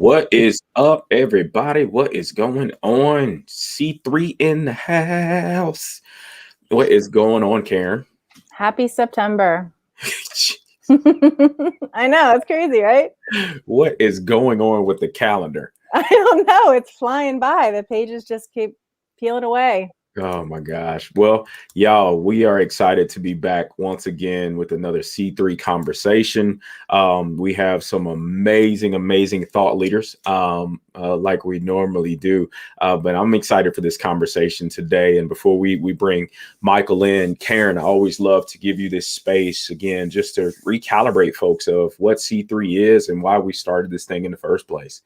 What is up, everybody? What is going on? C3 in the house. What is going on, Karen? Happy September. I know, it's crazy, right? What is going on with the calendar? I don't know. It's flying by. The pages just keep peeling away. Oh my gosh. Well, y'all, we are excited to be back once again with another C3 conversation. We have some amazing thought leaders like we normally do. But I'm excited for this conversation today. And before we bring Michael in, Karen, I always love to give you this space again, just to recalibrate folks of what C3 is and why we started this thing in the first place.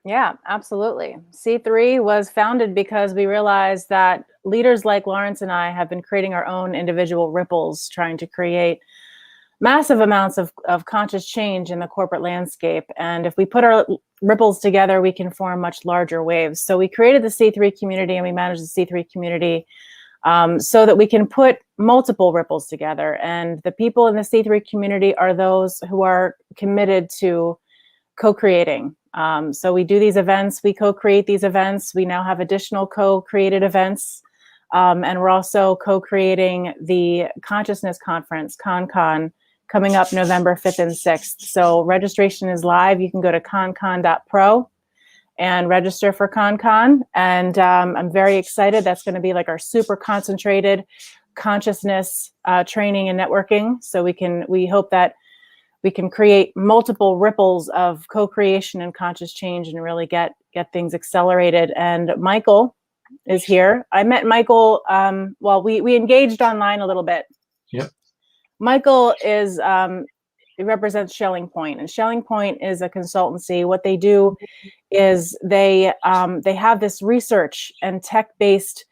Yeah, absolutely. C3 was founded because we realized that leaders like Lawrence and I have been creating our own individual ripples, trying to create massive amounts of conscious change in the corporate landscape. And if we put our ripples together, we can form much larger waves. So we created the C3 community and we manage the C3 community so that we can put multiple ripples together. And the people in the C3 community are those who are committed to co-creating. So we do these events, we co-create these events. We now have additional co-created events. And we're also co-creating the Consciousness Conference, ConCon, coming up November 5th and 6th. So registration is live. You can go to concon.pro and register for ConCon. And I'm very excited. That's going to be like our super concentrated consciousness training and networking. So we hope that we can create multiple ripples of co-creation and conscious change and really get things accelerated. And Michael is here. I met Michael, we engaged online a little bit. Yep. Michael is, he represents SchellingPoint, and SchellingPoint is a consultancy. What they do is they have this research and tech-based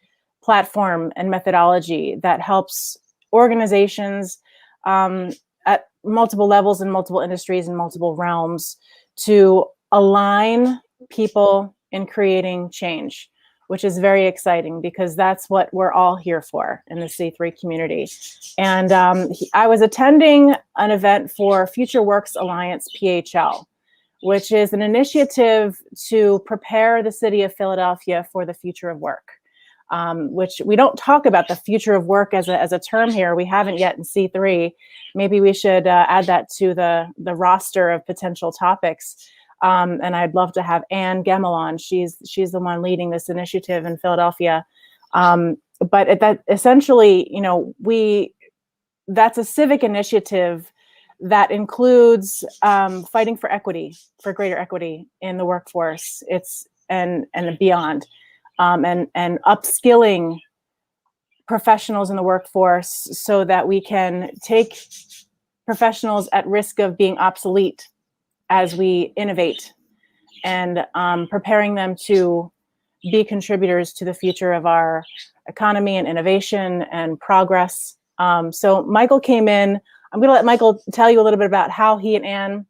platform and methodology that helps organizations at multiple levels in multiple industries and multiple realms to align people in creating change, which is very exciting because that's what we're all here for in the C3 community. And I was attending an event for Future Works Alliance PHL, which is an initiative to prepare the city of Philadelphia for the future of work. Which we don't talk about the future of work as a term here. We haven't yet in C3. Maybe we should add that to the roster of potential topics. And I'd love to have Anne Gemmel on. She's the one leading this initiative in Philadelphia. But that essentially, that's a civic initiative that includes fighting for equity, for greater equity in the workforce. And beyond. And upskilling professionals in the workforce so that we can take professionals at risk of being obsolete as we innovate and preparing them to be contributors to the future of our economy and innovation and progress. So Michael came in. I'm going to let Michael tell you a little bit about how he and Anne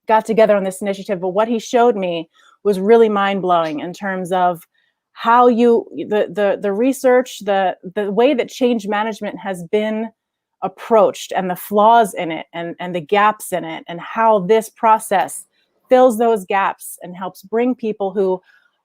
got together on this initiative, but what he showed me was really mind-blowing in terms of how the research, the way that change management has been approached and the flaws in it and the gaps in it, and how this process fills those gaps and helps bring people who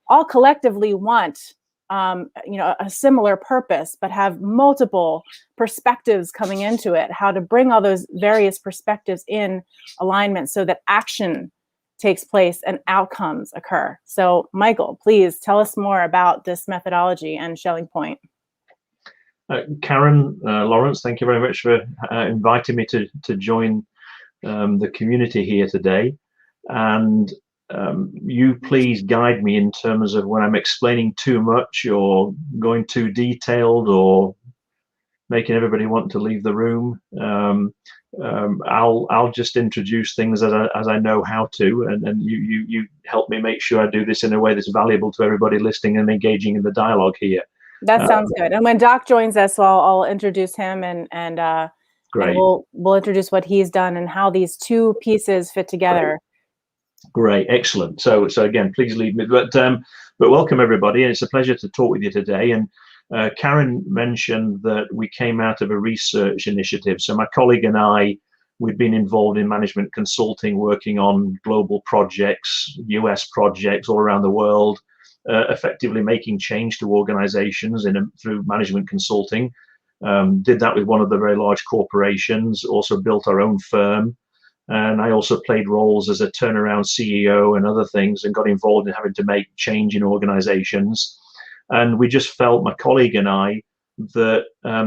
all collectively want a similar purpose, but have multiple perspectives coming into it, how to bring all those various perspectives in alignment so that action takes place and outcomes occur. So Michael, please tell us more about this methodology and SchellingPoint. Karen, Lawrence, thank you very much for inviting me to join the community here today. And you please guide me in terms of when I'm explaining too much or going too detailed or making everybody want to leave the room. I'll just introduce things as I know how to, and you help me make sure I do this in a way that's valuable to everybody listening and engaging in the dialogue here. That sounds good. And when Doc joins us, I'll introduce him and we'll introduce what he's done and how these two pieces fit together. Great, excellent. So again, please leave me. But welcome everybody, and it's a pleasure to talk with you today. And Karen mentioned that we came out of a research initiative. So my colleague and I we'd been involved in management consulting, working on global projects, US projects all around the world, effectively making change to organizations through management consulting. Did that with one of the very large corporations, also built our own firm. And I also played roles as a turnaround CEO and other things, and got involved in having to make change in organizations. And we just felt, my colleague and I, that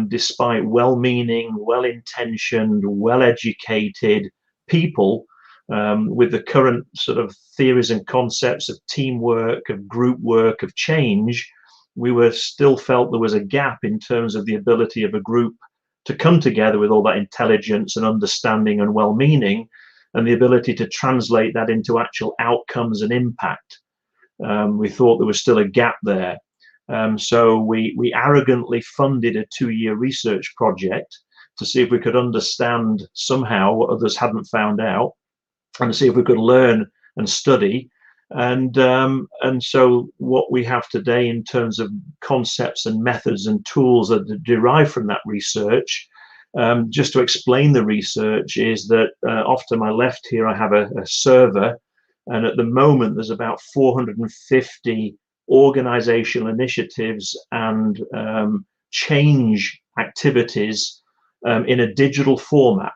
despite well-meaning, well-intentioned, well-educated people, with the current sort of theories and concepts of teamwork, of group work, of change, we were still felt there was a gap in terms of the ability of a group to come together with all that intelligence and understanding and well-meaning, and the ability to translate that into actual outcomes and impact. We thought there was still a gap there. So we arrogantly funded a 2-year research project to see if we could understand somehow what others hadn't found out, and to see if we could learn and study. And so what we have today in terms of concepts and methods and tools that are derived from that research, just to explain the research, is that off to my left here I have a server, and at the moment there's about 450 organizational initiatives and change activities in a digital format.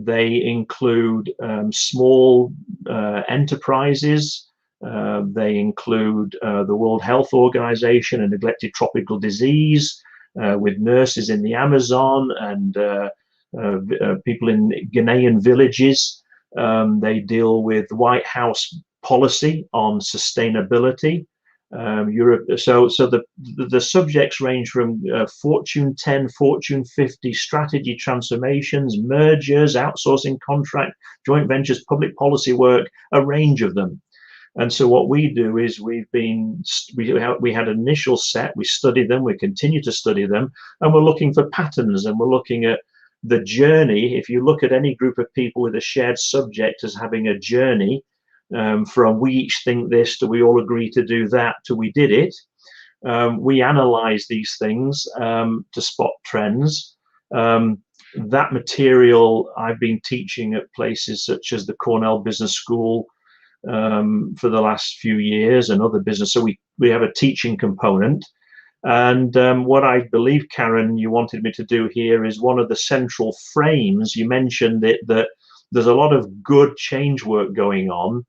They include small enterprises. They include the World Health Organization and neglected tropical disease, with nurses in the Amazon and people in Ghanaian villages. They deal with White House policy on sustainability. Europe. So the subjects range from Fortune 10, Fortune 50 strategy transformations, mergers, outsourcing contract, joint ventures, public policy work, a range of them. And so what we do is we had an initial set, we study them, we continue to study them, and we're looking for patterns, and we're looking at the journey. If you look at any group of people with a shared subject as having a journey, from we each think this to we all agree to do that to we did it. We analyze these things to spot trends. That material I've been teaching at places such as the Cornell Business School for the last few years, and other business. So we have a teaching component. And what I believe, Karen, you wanted me to do here is one of the central frames. You mentioned that there's a lot of good change work going on.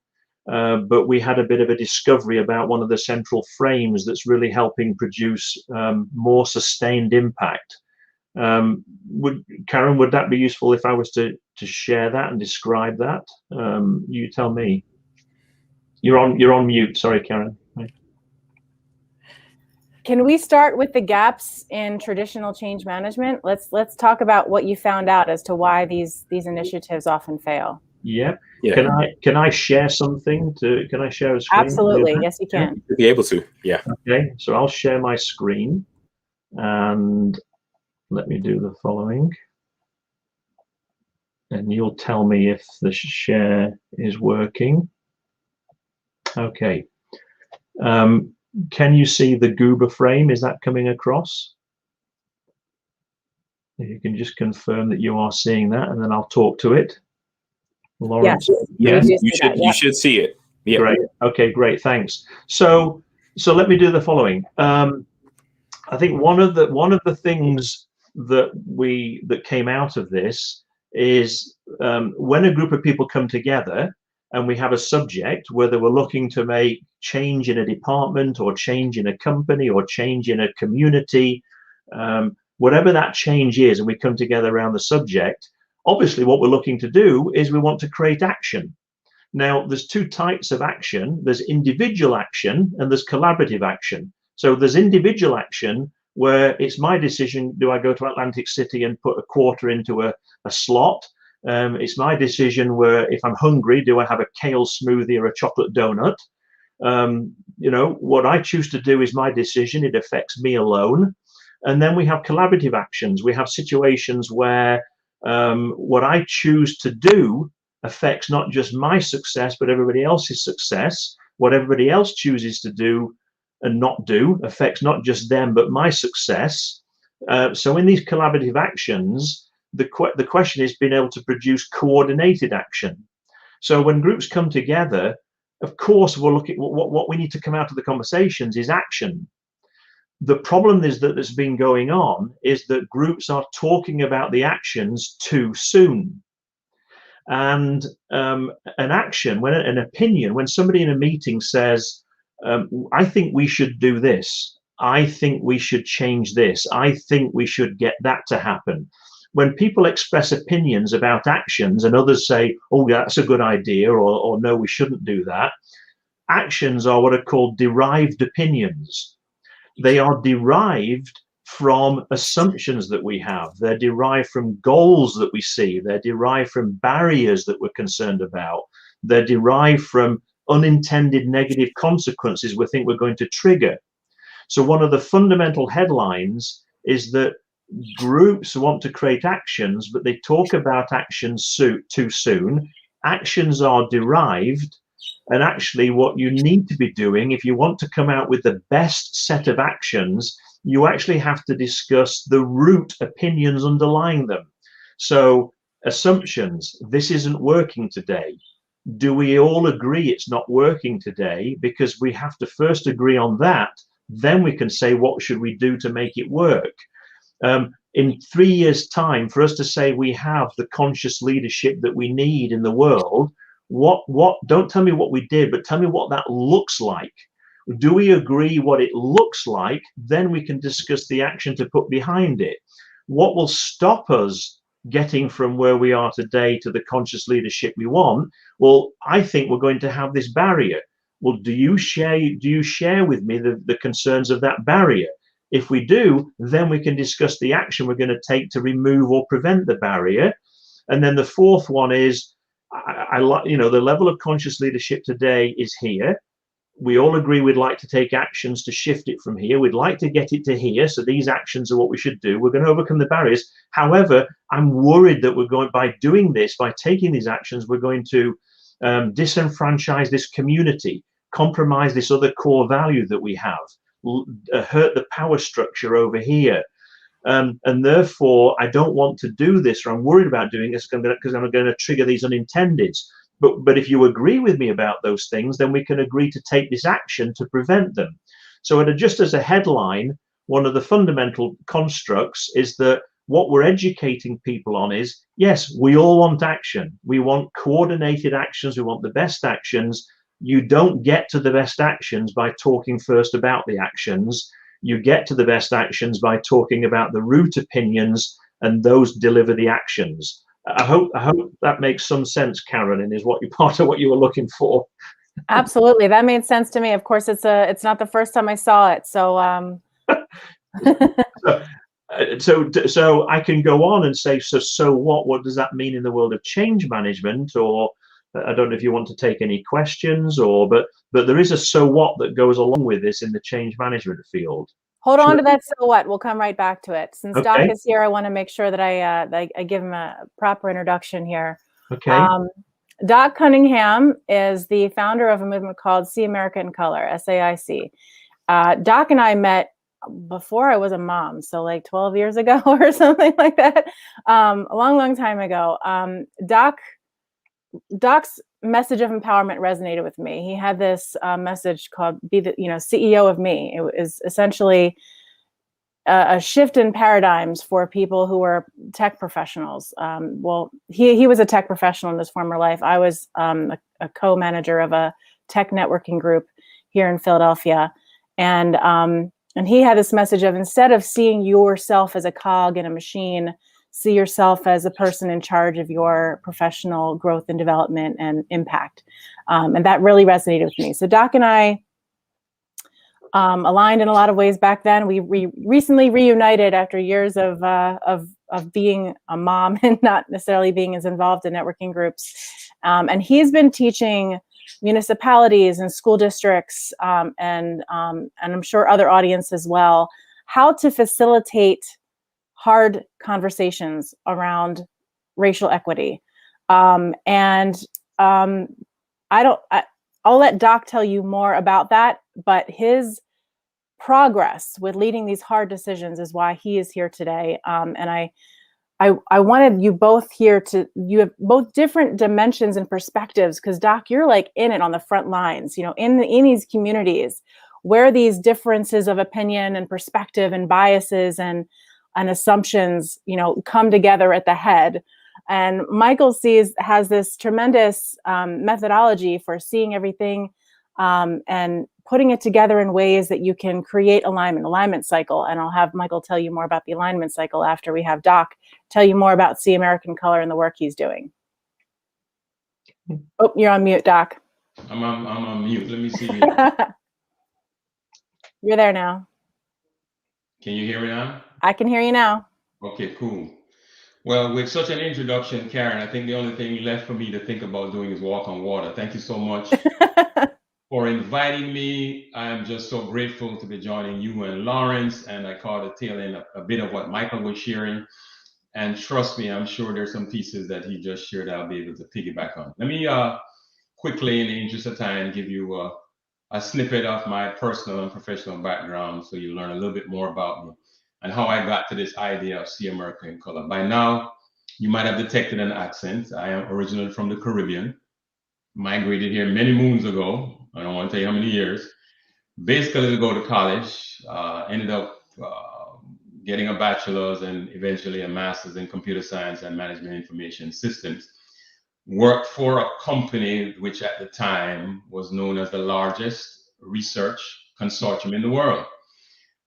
But we had a bit of a discovery about one of the central frames that's really helping produce more sustained impact. Karen, would that be useful if I was to share that and describe that? You tell me. You're on mute. Sorry, Karen. Can we start with the gaps in traditional change management? Let's talk about what you found out as to why these initiatives often fail. Yeah. Can I share something? Can I share a screen? Absolutely. Yes, you can. You'll be able to. Yeah. Okay. So I'll share my screen, and let me do the following, and you'll tell me if the share is working. Okay. Can you see the Goober frame? Is that coming across? If you can just confirm that you are seeing that, and then I'll talk to it. Lawrence? Yes, you should see it. Yeah. Great. Okay, great. Thanks. So let me do the following. I think one of the things that came out of this is when a group of people come together and we have a subject, whether we're looking to make change in a department or change in a company or change in a community, whatever that change is, and we come together around the subject, obviously what we're looking to do is we want to create action. Now, there's two types of action. There's individual action and there's collaborative action. So there's individual action where it's my decision, do I go to Atlantic City and put a quarter into a slot? It's my decision where if I'm hungry, do I have a kale smoothie or a chocolate donut? What I choose to do is my decision. It affects me alone. And then we have collaborative actions. We have situations where what I choose to do affects not just my success, but everybody else's success. What everybody else chooses to do and not do affects not just them, but my success. So in these collaborative actions, the question is being able to produce coordinated action. So when groups come together, of course, we'll look at what we need to come out of the conversations is action. The problem is that's been going on is that groups are talking about the actions too soon. And an action, when an opinion, when somebody in a meeting says, I think we should do this, I think we should change this, I think we should get that to happen. When people express opinions about actions and others say, oh, that's a good idea, or no, we shouldn't do that, actions are what are called derived opinions. They are derived from assumptions that we have. They're derived from goals that we see. They're derived from barriers that we're concerned about. They're derived from unintended negative consequences we think we're going to trigger. So one of the fundamental headlines is that groups want to create actions, but they talk about actions too soon. Actions are derived. And actually what you need to be doing, if you want to come out with the best set of actions, you actually have to discuss the root opinions underlying them. So assumptions, this isn't working today. Do we all agree it's not working today? Because we have to first agree on that. Then we can say, what should we do to make it work? In 3 years' time, for us to say we have the conscious leadership that we need in the world, don't tell me what we did, but tell me what that looks like. Do we agree what it looks like? Then we can discuss the action to put behind it. What will stop us getting from where we are today to the conscious leadership we want? Well, I think we're going to have this barrier. Well, do you share with me the concerns of that barrier? If we do, then we can discuss the action we're going to take to remove or prevent the barrier. And then the fourth one is, the level of conscious leadership today is here. We all agree we'd like to take actions to shift it from here. We'd like to get it to here. So these actions are what we should do. We're going to overcome the barriers. However, I'm worried that by doing this, by taking these actions, we're going to disenfranchise this community, compromise this other core value that we have, hurt the power structure over here. And therefore, I don't want to do this, or I'm worried about doing this because I'm going to trigger these unintendeds. But if you agree with me about those things, then we can agree to take this action to prevent them. So just as a headline, one of the fundamental constructs is that what we're educating people on is, yes, we all want action. We want coordinated actions. We want the best actions. You don't get to the best actions by talking first about the actions. You get to the best actions by talking about the root opinions, and those deliver the actions. I hope that makes some sense, Karen, and is part of what you were looking for. Absolutely, that made sense to me. Of course, it's not the first time I saw it, so so I can go on and say, so what does that mean in the world of change management? Or I don't know if you want to take any questions, but there is a so what that goes along with this in the change management field. Hold on to that so what. We'll come right back to it. Since Okay. Doc is here, I want to make sure that I give him a proper introduction here. Okay. Doc Cunningham is the founder of a movement called See America in Color, SAIC. Doc and I met before I was a mom, so like 12 years ago or something like that, a long time ago. Doc's message of empowerment resonated with me. He had this message called "Be the CEO of Me." It is essentially a shift in paradigms for people who are tech professionals. Well, he was a tech professional in his former life. I was a co-manager of a tech networking group here in Philadelphia, and he had this message of, instead of seeing yourself as a cog in a machine, see yourself as a person in charge of your professional growth and development and impact. And that really resonated with me. So Doc and I aligned in a lot of ways back then. We recently reunited after years of being a mom and not necessarily being as involved in networking groups. And he's been teaching municipalities and school districts and I'm sure other audience as well, how to facilitate hard conversations around racial equity. I'll let Doc tell you more about that, but his progress with leading these hard decisions is why he is here today. And I wanted you both here you have both different dimensions and perspectives, because Doc, you're like in it on the front lines, you know, in these communities where these differences of opinion and perspective and biases and assumptions, you know, come together at the head. And Michael has this tremendous methodology for seeing everything and putting it together in ways that you can create alignment cycle. And I'll have Michael tell you more about the alignment cycle after we have Doc tell you more about See American Color and the work he's doing. Oh, you're on mute, Doc. I'm on mute. Let me see. You're there now. Can you hear me now? I can hear you now. Okay, cool. Well, with such an introduction, Karen, I think the only thing left for me to think about doing is walk on water. Thank you so much for inviting me. I'm just so grateful to be joining you and Lawrence, and I caught a tail end a bit of what Michael was sharing. And trust me, I'm sure there's some pieces that he just shared I'll be able to piggyback on. Let me quickly, in the interest of time, give you a snippet of my personal and professional background so you learn a little bit more about me and how I got to this idea of See America in Color. By now, you might have detected an accent. I am originally from the Caribbean, migrated here many moons ago. I don't want to tell you how many years. Basically to go to college, ended up getting a bachelor's and eventually a master's in computer science and management information systems. Worked for a company which at the time was known as the largest research consortium in the world.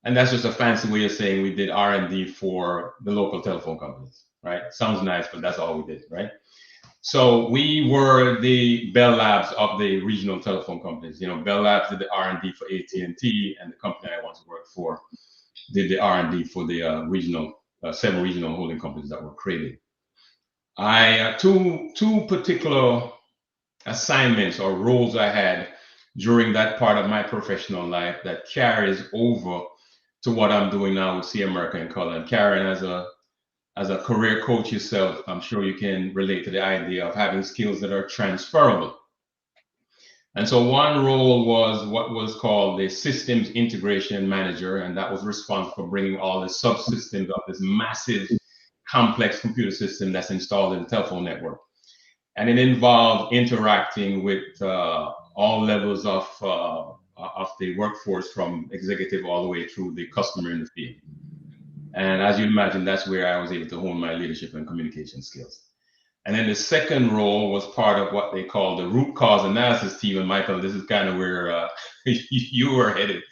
And that's just a fancy way of saying we did R&D for the local telephone companies, right? Sounds nice, but that's all we did, right? So we were the Bell Labs of the regional telephone companies. You know, Bell Labs did the R&D for AT&T, and the company I once worked for did the R&D for the several regional holding companies that were created. I two particular assignments or roles I had during that part of my professional life that carries over to what I'm doing now with See America in Color. And Karen, as a career coach yourself, I'm sure you can relate to the idea of having skills that are transferable. And so one role was what was called the Systems Integration Manager, and that was responsible for bringing all the subsystems of this massive, complex computer system that's installed in the telephone network. And it involved interacting with all levels of the workforce, from executive all the way through the customer in the field. And as you imagine, that's where I was able to hone my leadership and communication skills. And then the second role was part of what they call the root cause analysis team. And Michael, this is kind of where you were headed.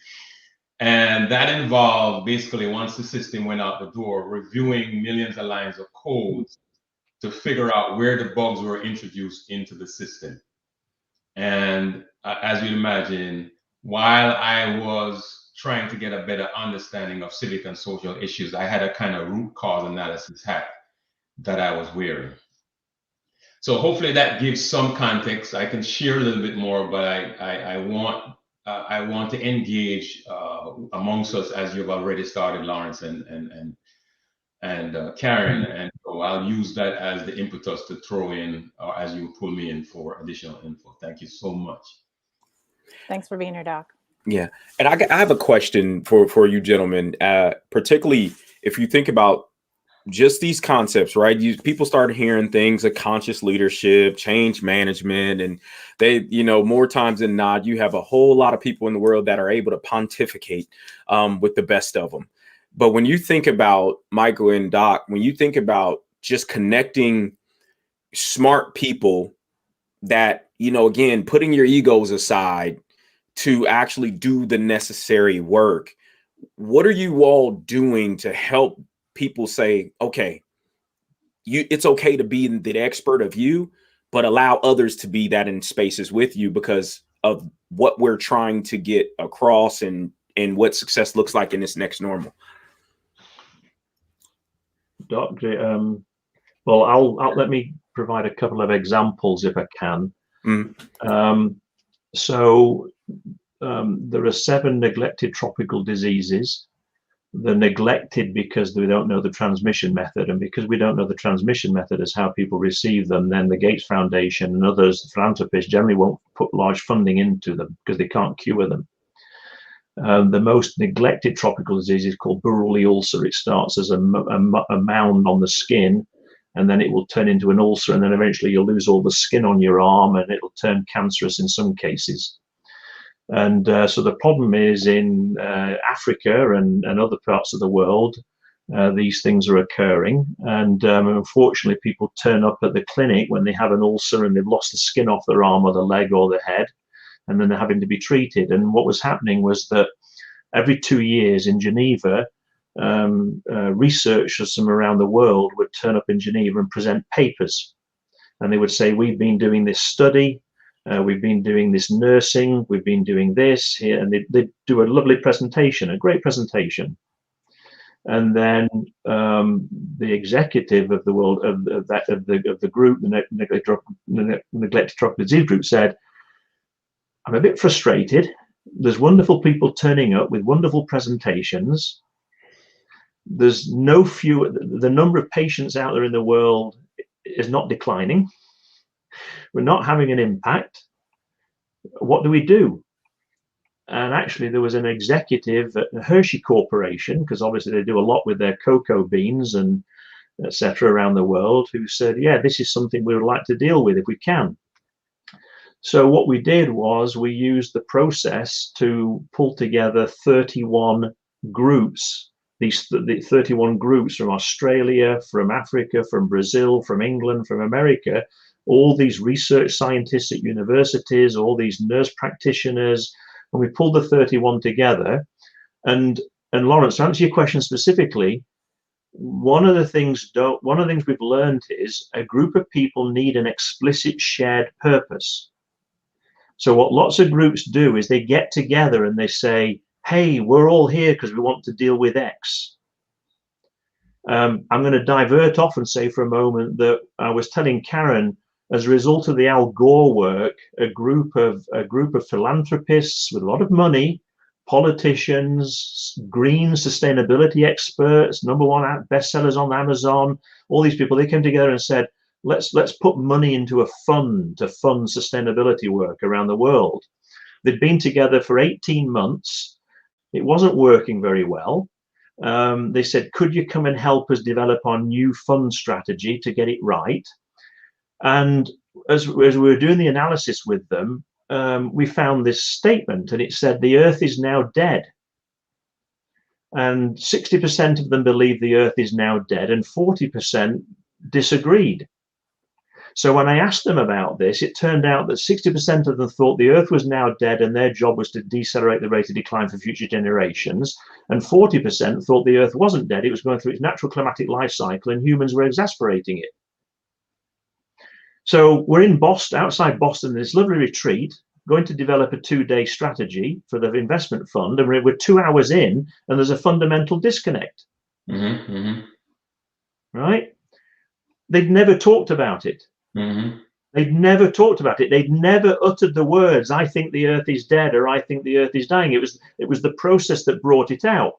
And that involved basically, once the system went out the door, reviewing millions of lines of code to figure out where the bugs were introduced into the system. And as you'd imagine, while I was trying to get a better understanding of civic and social issues, I had a kind of root cause analysis hat that I was wearing. So hopefully that gives some context. I can share a little bit more, but I want to engage amongst us, as you've already started, Lawrence and Karen, and so I'll use that as the impetus to throw in, or as you pull me in for additional info. Thank you so much. Thanks for being here, Doc. Yeah, and I have a question for you gentlemen, particularly if you think about just these concepts, right? People start hearing things of conscious leadership, change management, and they, you know, more times than not, you have a whole lot of people in the world that are able to pontificate with the best of them. But when you think about Michael and Doc, when you think about just connecting smart people that, you know, again, putting your egos aside to actually do the necessary work, what are you all doing to help people say, okay, it's okay to be the expert of you, but allow others to be that in spaces with you because of what we're trying to get across and what success looks like in this next normal? Doc, well, I'll let me provide a couple of examples if I can. There are 7 neglected tropical diseases. They're neglected because we don't know the transmission method, and because we don't know the transmission method as how people receive them, then the Gates Foundation and others, the philanthropists, generally won't put large funding into them because they can't cure them. The most neglected tropical disease is called Buruli ulcer. It starts as a mound on the skin, and then it will turn into an ulcer, and then eventually you'll lose all the skin on your arm, and it'll turn cancerous in some cases. And so the problem is in Africa and other parts of the world, these things are occurring. And unfortunately, people turn up at the clinic when they have an ulcer and they've lost the skin off their arm or the leg or the head, and then they're having to be treated. And what was happening was that every 2 years in Geneva, researchers from around the world would turn up in Geneva and present papers. And they would say, we've been doing this study, we've been doing this nursing, we've been doing this here. And they'd do a lovely presentation, a great presentation. And then the executive of the world of the group, the neglected tropical disease group, said, I'm a bit frustrated. There's wonderful people turning up with wonderful presentations. There's the number of patients out there in the world is not declining. We're not having an impact. What do we do? And actually, there was an executive at the Hershey Corporation, because obviously they do a lot with their cocoa beans and etc. around the world, who said, yeah, this is something we would like to deal with if we can. So what we did was we used the process to pull together 31 groups, the 31 groups from Australia, from Africa, from Brazil, from England, from America, all these research scientists at universities, all these nurse practitioners, and we pulled the 31 together. And Lawrence, to answer your question specifically, one of the things we've learned is a group of people need an explicit shared purpose. So what lots of groups do is they get together and they say, hey, we're all here because we want to deal with X. I'm going to divert off and say for a moment that I was telling Karen, as a result of the Al Gore work, a group of philanthropists with a lot of money, politicians, green sustainability experts, #1 bestsellers on Amazon, all these people, they came together and said, let's put money into a fund to fund sustainability work around the world. They'd been together for 18 months. It wasn't working very well. They said, could you come and help us develop our new fund strategy to get it right? And as we were doing the analysis with them, we found this statement, and it said, the earth is now dead. And 60% of them believe the earth is now dead, and 40% disagreed. So when I asked them about this, it turned out that 60% of them thought the earth was now dead and their job was to decelerate the rate of decline for future generations. And 40% thought the earth wasn't dead, it was going through its natural climatic life cycle and humans were exasperating it. So we're in Boston, outside Boston, this lovely retreat, going to develop a 2-day strategy for the investment fund. And we're 2 hours in and there's a fundamental disconnect. Mm-hmm, mm-hmm. Right? They'd never talked about it. Mm-hmm. They'd never talked about it. They'd never uttered the words, I think the earth is dead, or I think the earth is dying. It was the process that brought it out.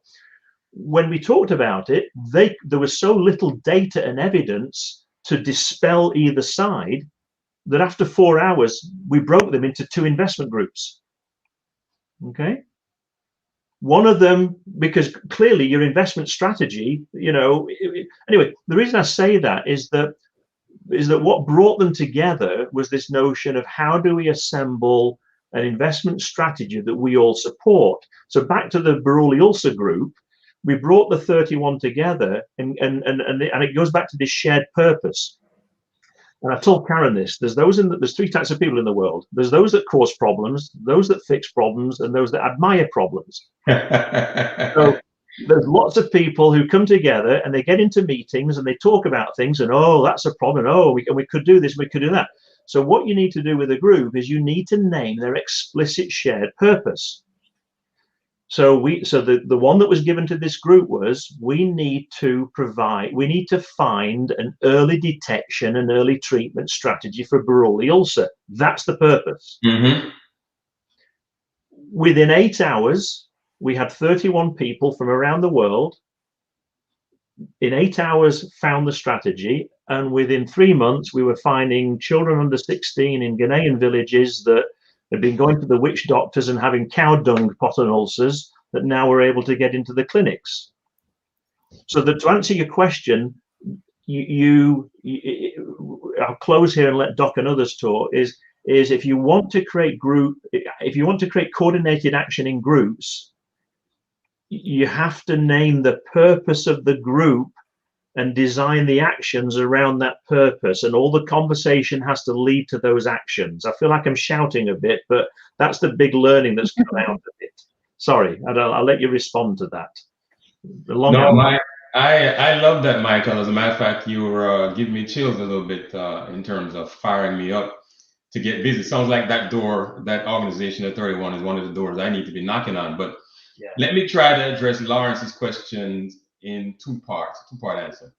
When we talked about it, there was so little data and evidence to dispel either side that after 4 hours, we broke them into 2 investment groups. Okay. One of them, because clearly your investment strategy, anyway, the reason I say that is that what brought them together was this notion of how do we assemble an investment strategy that we all support. So back to the Buruli ulcer group, we brought the 31 together, and it goes back to this shared purpose. And I told Karen this: there's 3 types of people in the world. There's those that cause problems, those that fix problems, and those that admire problems. So there's lots of people who come together and they get into meetings and they talk about things and, oh, that's a problem. Oh, we could do this, we could do that. So what you need to do with a group is you need to name their explicit shared purpose. So the one that was given to this group was, we need to find an early detection and early treatment strategy for Buruli ulcer. That's the purpose. Mm-hmm. Within 8 hours, we had 31 people from around the world. In 8 hours, found the strategy, and within 3 months, we were finding children under 16 in Ghanaian villages that They've been going to the witch doctors and having cow dung potting ulcers that now we're able to get into the clinics. So that to answer your question, I'll close here and let Doc and others talk, is if you want to create coordinated action in groups, you have to name the purpose of the group and design the actions around that purpose, and all the conversation has to lead to those actions. I feel like I'm shouting a bit, but that's the big learning that's come out of it. Sorry, I'll let you respond to that. I love that, Michael. As a matter of fact, you were giving me chills a little bit in terms of firing me up to get busy. Sounds like that door, that organization at 31 is one of the doors I need to be knocking on. But yeah, let me try to address Lawrence's questions in two-part answer.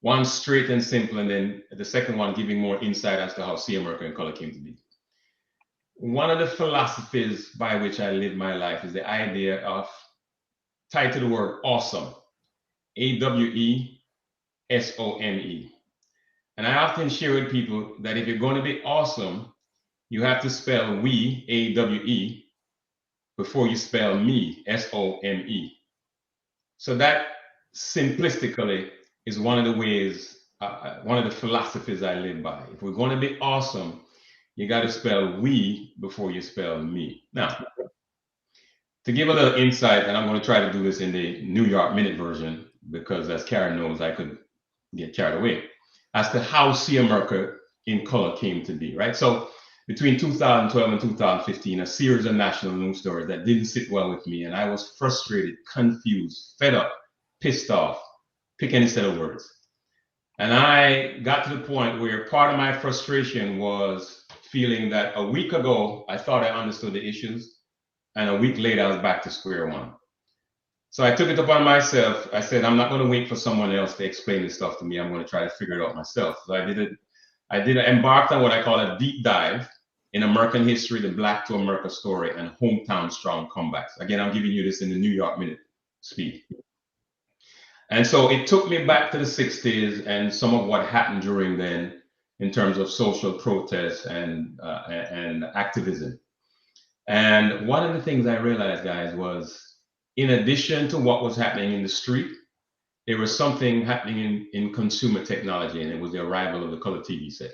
One straight and simple, and then the second one giving more insight as to how See America in Color came to be. One of the philosophies by which I live my life is the idea of, tied to the word awesome, AWESOME. And I often share with people that if you're going to be awesome, you have to spell we, AWE, before you spell me, SOME. So that simplistically is one of the ways, one of the philosophies I live by. If we're going to be awesome, you got to spell we before you spell me. Now, to give a little insight, and I'm going to try to do this in the New York Minute version, because as Karen knows, I could get carried away, as to how See America in Color came to be, right? So between 2012 and 2015, a series of national news stories that didn't sit well with me, and I was frustrated, confused, fed up, pissed off, pick any set of words. And I got to the point where part of my frustration was feeling that a week ago, I thought I understood the issues, and a week later, I was back to square one. So I took it upon myself. I said, I'm not going to wait for someone else to explain this stuff to me. I'm going to try to figure it out myself. So I embarked on what I call a deep dive in American history, the Black to America story, and hometown strong comebacks. Again, I'm giving you this in the New York Minute speed. And so it took me back to the 60s and some of what happened during then in terms of social protests and activism. And one of the things I realized, guys, was in addition to what was happening in the street, there was something happening in consumer technology, and it was the arrival of the color TV set.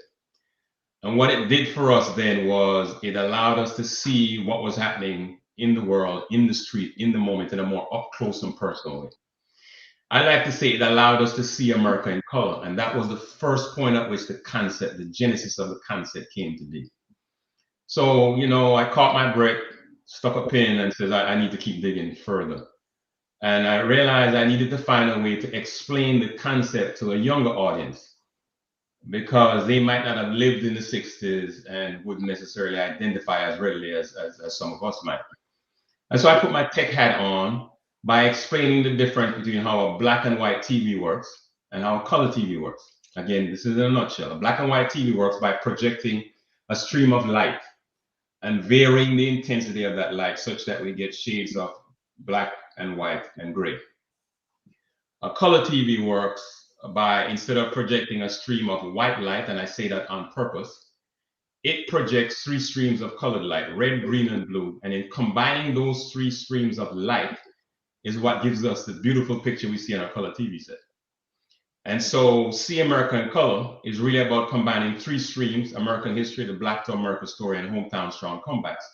And what it did for us then was it allowed us to see what was happening in the world, in the street, in the moment, in a more up close and personal way. I like to say it allowed us to see America in color. And that was the first point at which the concept, the genesis of the concept came to be. So, you know, I caught my breath, stuck a pin and said, I need to keep digging further. And I realized I needed to find a way to explain the concept to a younger audience, because they might not have lived in the 60s and wouldn't necessarily identify as readily as some of us might. And so I put my tech hat on by explaining the difference between how a black and white TV works and how a color TV works. Again, this is in a nutshell. A black and white TV works by projecting a stream of light and varying the intensity of that light such that we get shades of black and white and gray. A color TV works by, instead of projecting a stream of white light, and I say that on purpose, it projects 3 streams of colored light, red, green, and blue. And in combining those 3 streams of light is what gives us the beautiful picture we see on our color TV set. And so See America in Color is really about combining 3 streams, American history, the Black to America story, and hometown strong comebacks,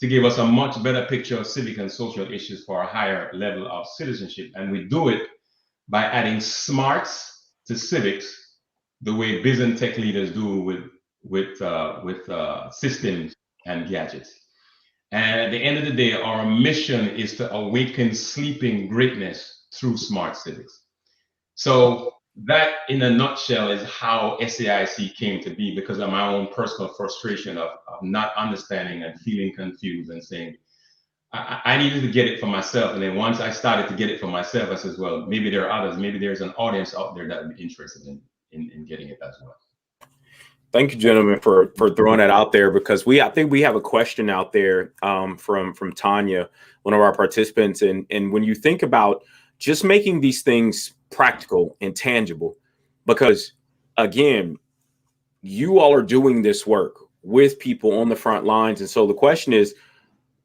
to give us a much better picture of civic and social issues for a higher level of citizenship. And we do it by adding smarts to civics, the way biz and tech leaders do with systems and gadgets. And at the end of the day, our mission is to awaken sleeping greatness through smart civics. So that, in a nutshell, is how SAIC came to be, because of my own personal frustration of not understanding and feeling confused and saying, I needed to get it for myself. And then once I started to get it for myself, I said, well, maybe there are others. Maybe there's an audience out there that would be interested in getting it as well. Thank you, gentlemen, for throwing that out there, because I think we have a question out there from Tanya, one of our participants. And when you think about just making these things practical and tangible, because again, you all are doing this work with people on the front lines. And so the question is,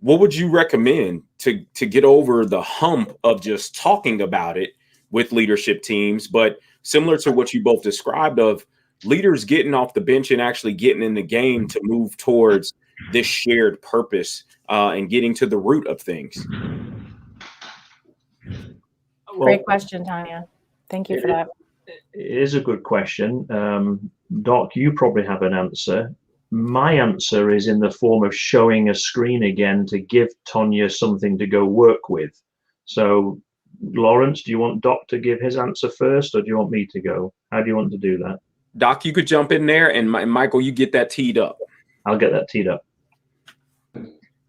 what would you recommend to get over the hump of just talking about it with leadership teams, but similar to what you both described of leaders getting off the bench and actually getting in the game to move towards this shared purpose and getting to the root of things? Great question, Tanya. Thank you for that. It is a good question. Doc, you probably have an answer. My answer is in the form of showing a screen again to give Tonya something to go work with. So, Lawrence, do you want Doc to give his answer first, or do you want me to go? How do you want to do that? Doc, you could jump in there, and Michael, you get that teed up. I'll get that teed up.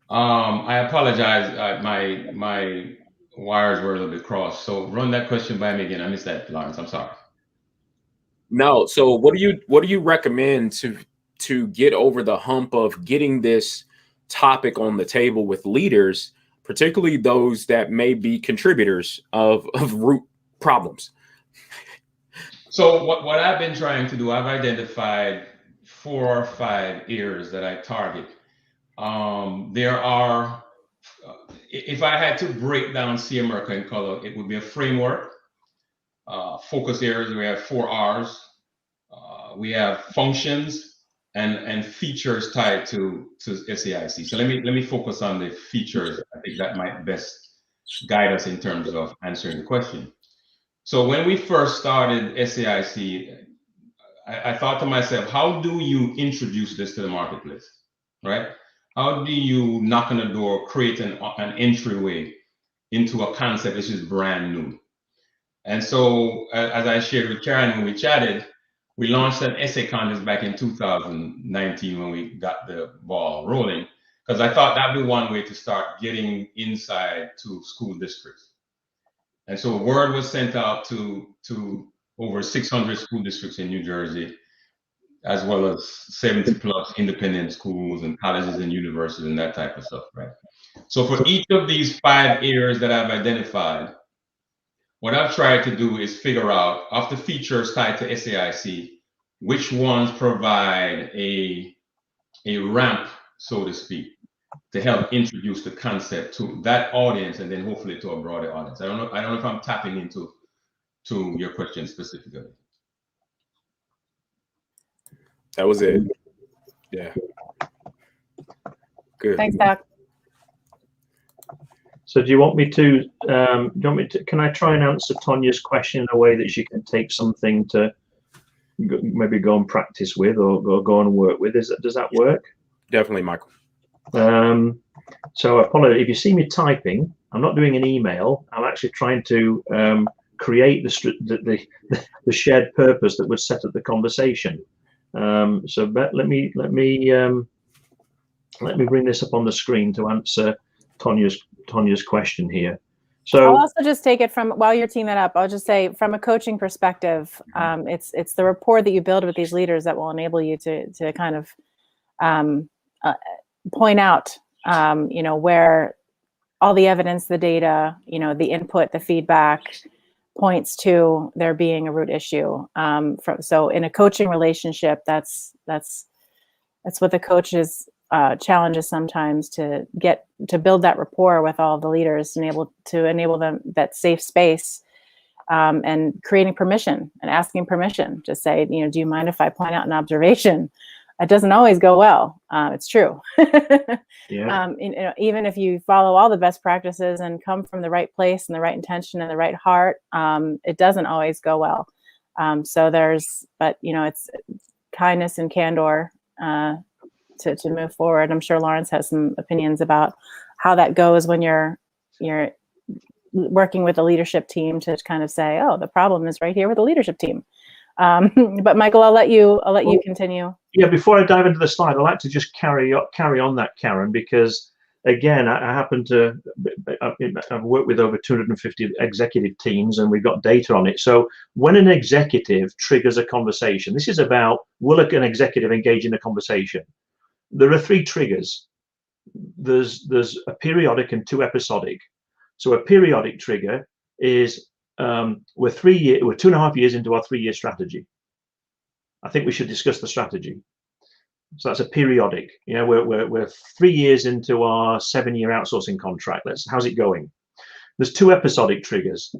I apologize. My wires were a little bit crossed. So run that question by me again. I missed that, Lawrence. I'm sorry. No. So what do you recommend to get over the hump of getting this topic on the table with leaders, particularly those that may be contributors of root problems? So what I've been trying to do, I've identified 4 or 5 areas that I target. There are, if I had to break down See America in Color, it would be a framework, focus areas. We have 4 R's. We have functions and features tied to SAIC. So let me focus on the features. I think that might best guide us in terms of answering the question. So when we first started SAIC, I thought to myself, how do you introduce this to the marketplace, right? How do you knock on the door, create an entryway into a concept which is brand new? And so, as I shared with Karen when we chatted, we launched an essay contest back in 2019 when we got the ball rolling, because I thought that'd be one way to start getting inside to school districts. And so word was sent out to over 600 school districts in New Jersey, as well as 70 plus independent schools and colleges and universities and that type of stuff, right? So for each of these 5 areas that I've identified, what I've tried to do is figure out, of the features tied to SAIC, which ones provide a ramp, so to speak, to help introduce the concept to that audience and then hopefully to a broader audience. I don't know if I'm tapping into your question specifically. That was it. Yeah. Good. Thanks, Doc. So do you want me to, can I try and answer Tonya's question in a way that she can take something to maybe go and practice with or go and work with? Does that work? Definitely, Michael. So I apologize if you see me typing. I'm not doing an email. I'm actually trying to create the shared purpose that would set up the conversation. So let me bring this up on the screen to answer Tonya's question here. So I'll also just take it from, while you're teeing that up, I'll just say from a coaching perspective, it's the rapport that you build with these leaders that will enable you to kind of point out, where all the evidence, the data, the input, the feedback points to there being a root issue. So in a coaching relationship, that's what the coach's challenge is sometimes, to build that rapport with all of the leaders to enable them that safe space, and creating permission and asking permission to say, do you mind if I point out an observation? It doesn't always go well. It's true. Yeah. Even if you follow all the best practices and come from the right place and the right intention and the right heart, it doesn't always go well. But it's kindness and candor to move forward. I'm sure Lawrence has some opinions about how that goes when you're working with a leadership team to kind of say, oh, the problem is right here with the leadership team. But Michael, I'll let you continue. Yeah, before I dive into the slide, I'd like to just carry on that, Karen, because again, I've worked with over 250 executive teams, and we've got data on it. So when an executive triggers a conversation, this is about, will an executive engage in a conversation? There are 3 triggers. There's a periodic and 2 episodic. So a periodic trigger is we're 2.5 years into our 3-year strategy. I think we should discuss the strategy. So that's a periodic. You know, we're 3 years into our 7-year outsourcing contract. How's it going? There's 2 episodic triggers: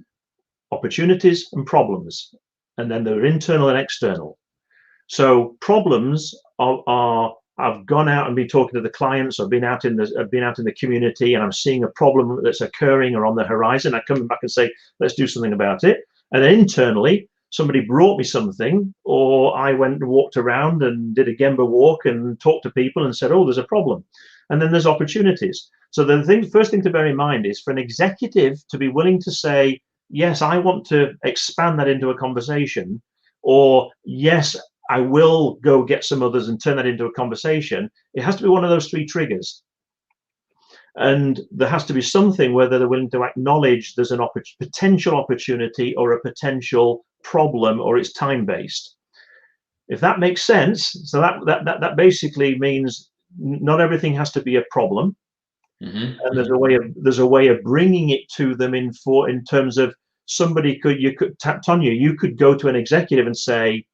opportunities and problems, and then they're internal and external. So problems are I've gone out and been talking to the clients. I've been out in the community, and I'm seeing a problem that's occurring or on the horizon. I come back and say, let's do something about it. And then internally, somebody brought me something, or I went and walked around and did a Gemba walk and talked to people and said, oh, there's a problem. And then there's opportunities. So the first thing to bear in mind is for an executive to be willing to say, yes, I want to expand that into a conversation, or yes, I will go get some others and turn that into a conversation. It has to be one of those 3 triggers. And there has to be something where they're willing to acknowledge there's an potential opportunity or a potential problem, or it's time-based. If that makes sense, so that basically means not everything has to be a problem. And there's a way of bringing it to them in terms of Tonya, you could go to an executive and say,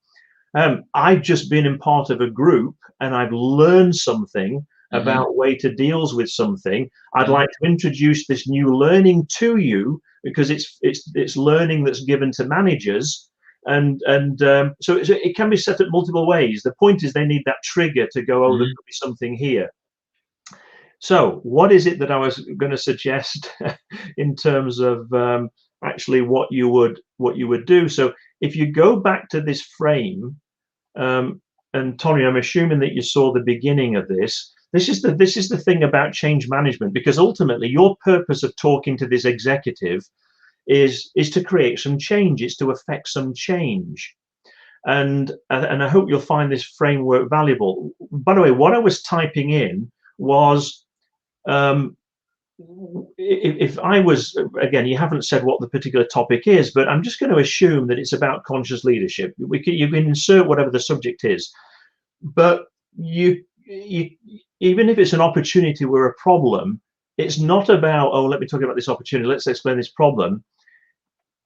I've just been in part of a group and I've learned something about way to deals with something. I'd like to introduce this new learning to you, because it's learning that's given to managers, and so it can be set up multiple ways. The point is they need that trigger to go, oh, there could be something here. So what is it that I was going to suggest in terms of actually what you would do? So if you go back to this frame, and Tony, I'm assuming that you saw the beginning of this. This is the thing about change management, because ultimately your purpose of talking to this executive is to create some change. It's to affect some change. And I hope you'll find this framework valuable. By the way, what I was typing in was, if I was, again, you haven't said what the particular topic is, but I'm just going to assume that it's about conscious leadership. You can insert whatever the subject is, but you even if it's an opportunity or a problem, it's not about, oh, let me talk about this opportunity, let's explain this problem.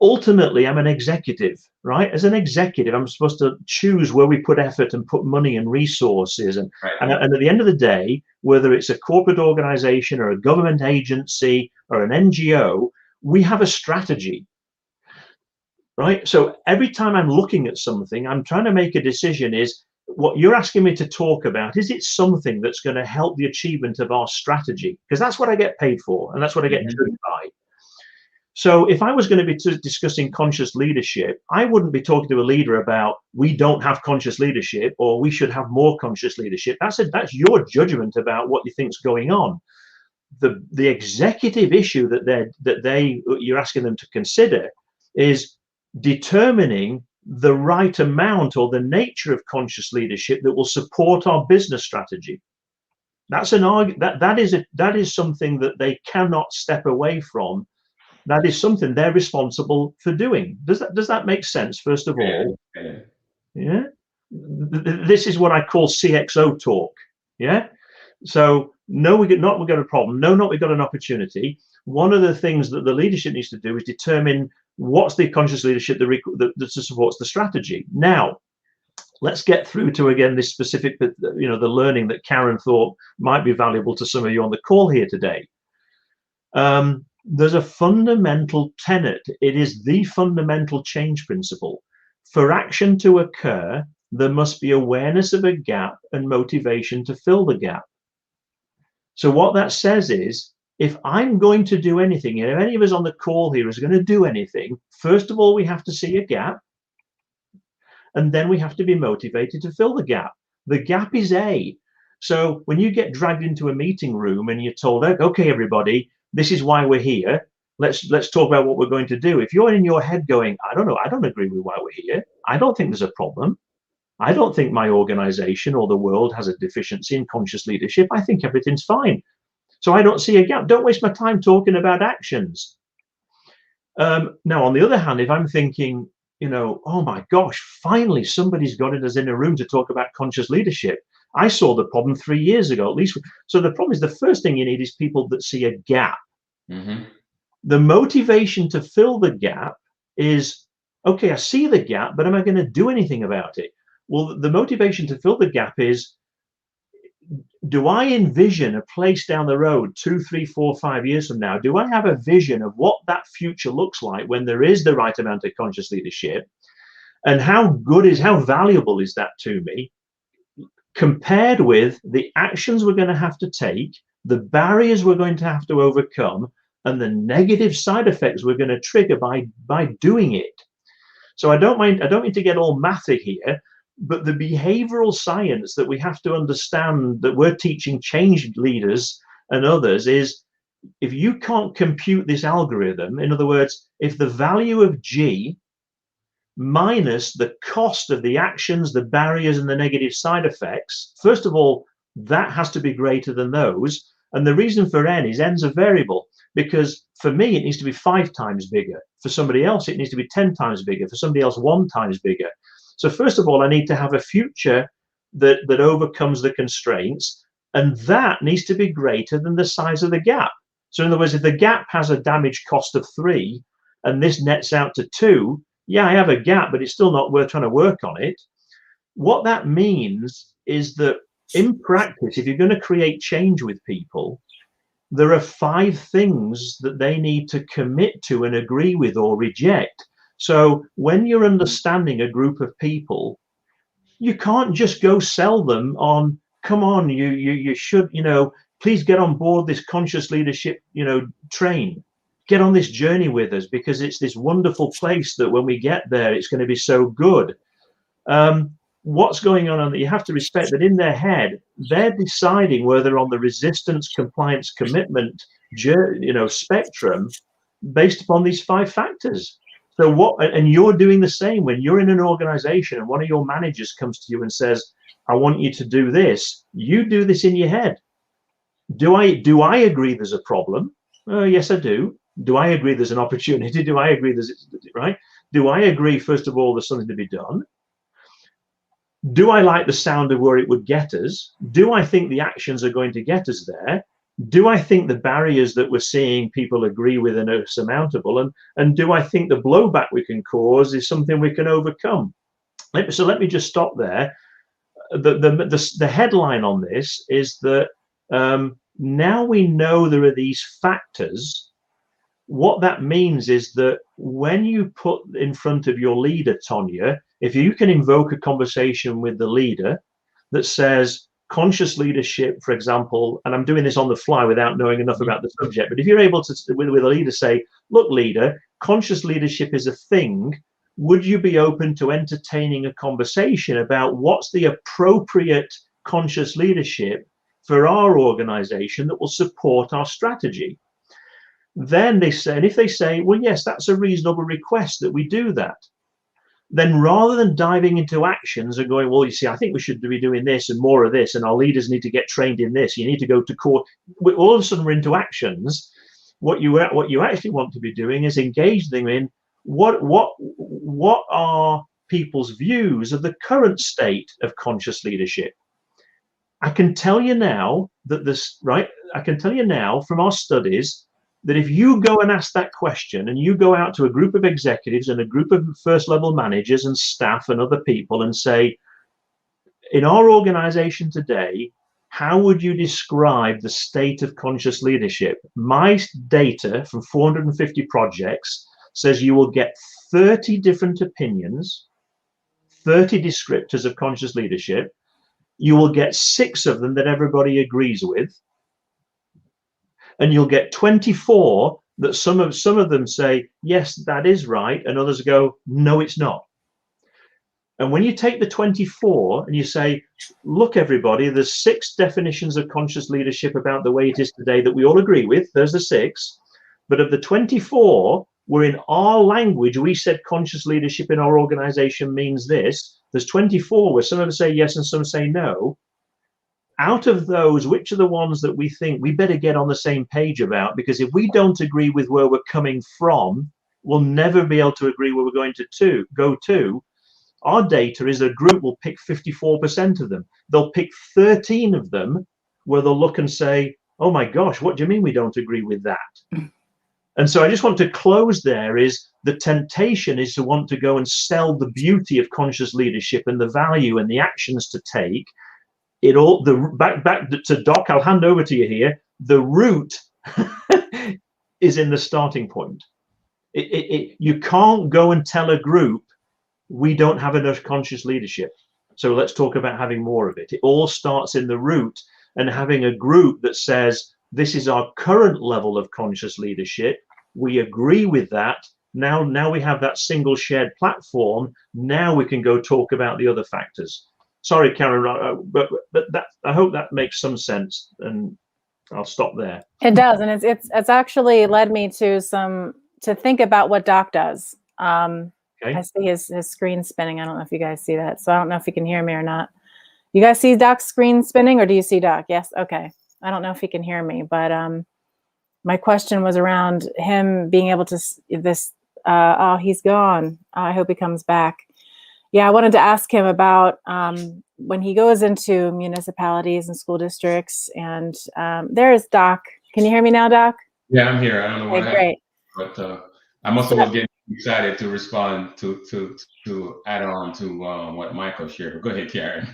Ultimately, I'm an executive, right? As an executive, I'm supposed to choose where we put effort and put money and resources. And at the end of the day, whether it's a corporate organization or a government agency or an NGO, we have a strategy, right? So every time I'm looking at something, I'm trying to make a decision. Is what you're asking me to talk about, is it something that's going to help the achievement of our strategy? Because that's what I get paid for, and that's what I get judged by. So if I was going to be discussing conscious leadership, I wouldn't be talking to a leader about, we don't have conscious leadership, or we should have more conscious leadership. That's your judgment about what you think's going on. The executive issue that you're asking them to consider is determining the right amount or the nature of conscious leadership that will support our business strategy. That's that is something that they cannot step away from. That is something they're responsible for doing. Does that make sense? First of all, yeah. This is what I call CXO talk. Yeah. So no, we got a problem. No, not we got an opportunity. One of the things that the leadership needs to do is determine what's the conscious leadership that supports the strategy. Now, let's get through to, again, this specific, the learning that Karen thought might be valuable to some of you on the call here today. There's a fundamental tenet. It is the fundamental change principle. For action to occur, there must be awareness of a gap and motivation to fill the gap. So what that says is, if I'm going to do anything, if any of us on the call here is going to do anything, first of all, we have to see a gap, and then we have to be motivated to fill the gap. The gap is A. So when you get dragged into a meeting room and you're told, okay, everybody, this is why we're here. Let's talk about what we're going to do. If you're in your head going, I don't know, I don't agree with why we're here. I don't think there's a problem. I don't think my organization or the world has a deficiency in conscious leadership. I think everything's fine. So I don't see a gap. Don't waste my time talking about actions. Now, on the other hand, if I'm thinking, oh my gosh, finally somebody's got us in a room to talk about conscious leadership. I saw the problem 3 years ago, at least. So the problem is, the first thing you need is people that see a gap. The motivation to fill the gap is, okay, I see the gap, but am I going to do anything about it? Well, the motivation to fill the gap is, do I envision a place down the road 2, 3, 4, 5 years from now? Do I have a vision of what that future looks like when there is the right amount of conscious leadership? And how valuable is that to me, compared with the actions we're going to have to take, the barriers we're going to have to overcome, and the negative side effects we're going to trigger by doing it. So I don't mean to get all mathy here, but the behavioral science that we have to understand that we're teaching change leaders and others is, if you can't compute this algorithm, in other words, if the value of G minus the cost of the actions, the barriers, and the negative side effects, first of all, that has to be greater than those. And the reason for N is N's a variable, because for me, it needs to be 5 times bigger. For somebody else, it needs to be 10 times bigger. For somebody else, 1 times bigger. So first of all, I need to have a future that overcomes the constraints, and that needs to be greater than the size of the gap. So in other words, if the gap has a damage cost of 3 and this nets out to 2, yeah, I have a gap, but it's still not worth trying to work on it. What that means is that in practice, if you're going to create change with people, there are 5 things that they need to commit to and agree with or reject. So when you're understanding a group of people, you can't just go sell them on, come on, you should, please get on board this conscious leadership, train. Get on this journey with us, because it's this wonderful place that when we get there, it's going to be so good. What's going on that you have to respect that in their head, they're deciding whether they're on the resistance, compliance, commitment, spectrum based upon these 5 factors. So and you're doing the same when you're in an organization and one of your managers comes to you and says, I want you to do this. You do this in your head. Do I agree there's a problem? Yes, I do. Do I agree there's an opportunity? Do I agree right? Do I agree, first of all, there's something to be done? Do I like the sound of where it would get us? Do I think the actions are going to get us there? Do I think the barriers that we're seeing people agree with are surmountable? And do I think the blowback we can cause is something we can overcome? So let me just stop there. The headline on this is that now we know there are these factors. What that means is that when you put in front of your leader, Tonya, if you can invoke a conversation with the leader that says conscious leadership, for example, and I'm doing this on the fly without knowing enough about the subject, but if you're able to, with a leader, say, look, leader, conscious leadership is a thing. Would you be open to entertaining a conversation about what's the appropriate conscious leadership for our organization that will support our strategy? Then they say, and if they say, well, yes, that's a reasonable request that we do that, then rather than diving into actions and going, well, you see, I think we should be doing this and more of this, and our leaders need to get trained in this, you need to go to court, all of a sudden we're into actions. What you actually want to be doing is engage them in what are people's views of the current state of conscious leadership. I can tell you now that I can tell you now from our studies that if you go and ask that question and you go out to a group of executives and a group of first level managers and staff and other people and say, in our organization today, how would you describe the state of conscious leadership? My data from 450 projects says you will get 30 different opinions, 30 descriptors of conscious leadership. You will get 6 of them that everybody agrees with. And you'll get 24 that some of them say, yes, that is right. And others go, no, it's not. And when you take the 24 and you say, look, everybody, there's 6 definitions of conscious leadership about the way it is today that we all agree with. There's the 6. But of the 24, where in our language, we said conscious leadership in our organization means this. There's 24 where some of them say yes and some say no. Out of those, which are the ones that we think we better get on the same page about? Because if we don't agree with where we're coming from, we'll never be able to agree where we're going to go to. Our data is a group will pick 54% of them. They'll pick 13 of them where they'll look and say, oh my gosh, what do you mean we don't agree with that? And so I just want to close there is the temptation is to want to go and sell the beauty of conscious leadership and the value and the actions to take. it all, back to Doc, I'll hand over to you here. The root is in the starting point. You can't go and tell a group, we don't have enough conscious leadership, so let's talk about having more of it. It all starts in the root, and having a group that says, this is our current level of conscious leadership, we agree with that. Now we have that single shared platform. Now we can go talk about the other factors. Sorry, Karen, but that, I hope that makes some sense, and I'll stop there. It does, and it's actually led me to think about what Doc does. Okay. I see his screen spinning. I don't know if you guys see that, so I don't know if you can hear me or not. You guys see Doc's screen spinning, or do you see Doc? Yes. Okay. I don't know if he can hear me, but my question was around him being able to oh, he's gone. I hope he comes back. Yeah, I wanted to ask him about when he goes into municipalities and school districts, and there's Doc. Can you hear me now, Doc? Yeah, I'm here. I don't know what happened, great. but I must have getting excited to respond to add on to what Michael shared. Go ahead, Karen.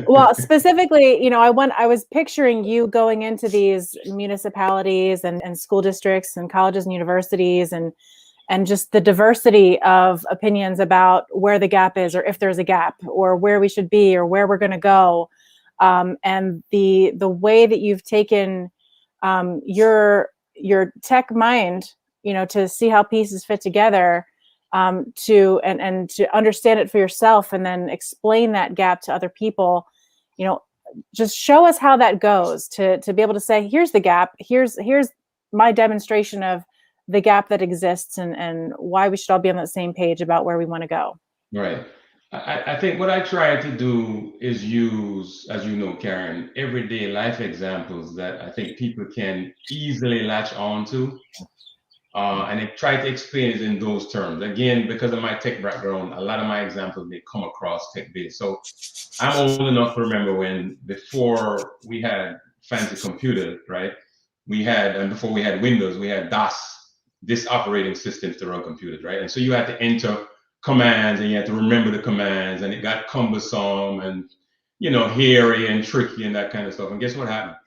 Well, specifically, you know, I was picturing you going into these municipalities and school districts and colleges and universities and just the diversity of opinions about where the gap is, or if there's a gap, or where we should be, or where we're going to go, and the way that you've taken your tech mind, you know, to see how pieces fit together, to understand it for yourself, and then explain that gap to other people. You know, just show us how that goes, to be able to say, here's the gap, here's my demonstration of the gap that exists, and why we should all be on that same page about where we want to go. Right. I think what I try to do is use, as you know, Karen, everyday life examples that I think people can easily latch on to. And I try to explain it in those terms. Again, because of my tech background, a lot of my examples may come across tech-based. So I'm old enough to remember when, before we had fancy computers, right? And before we had Windows, we had DOS, disk operating systems to run computers, right? And so you had to enter commands, and you had to remember the commands, and it got cumbersome and, you know, hairy and tricky and that kind of stuff. And guess what happened?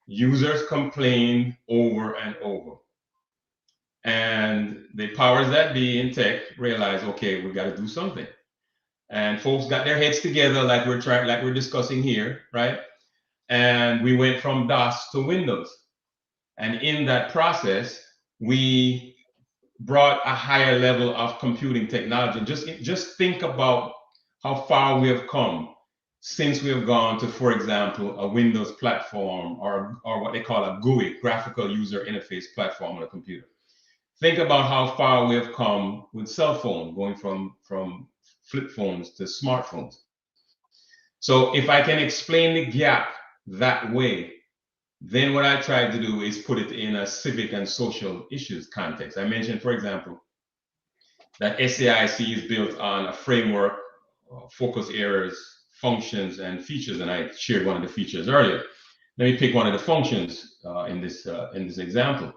Users complained over and over. And the powers that be in tech realized, okay, we got to do something. And folks got their heads together, like we're discussing here, right? And we went from DOS to Windows. And in that process, we brought a higher level of computing technology. Just think about how far we have come since we have gone to, for example, a Windows platform, or what they call a GUI, graphical user interface platform on a computer. Think about how far we have come with cell phones, going from flip phones to smartphones. So if I can explain the gap that way, then what I try to do is put it in a civic and social issues context. I mentioned, for example, that SAIC is built on a framework, focus areas, functions, and features, and I shared one of the features earlier. Let me pick one of the functions in this example.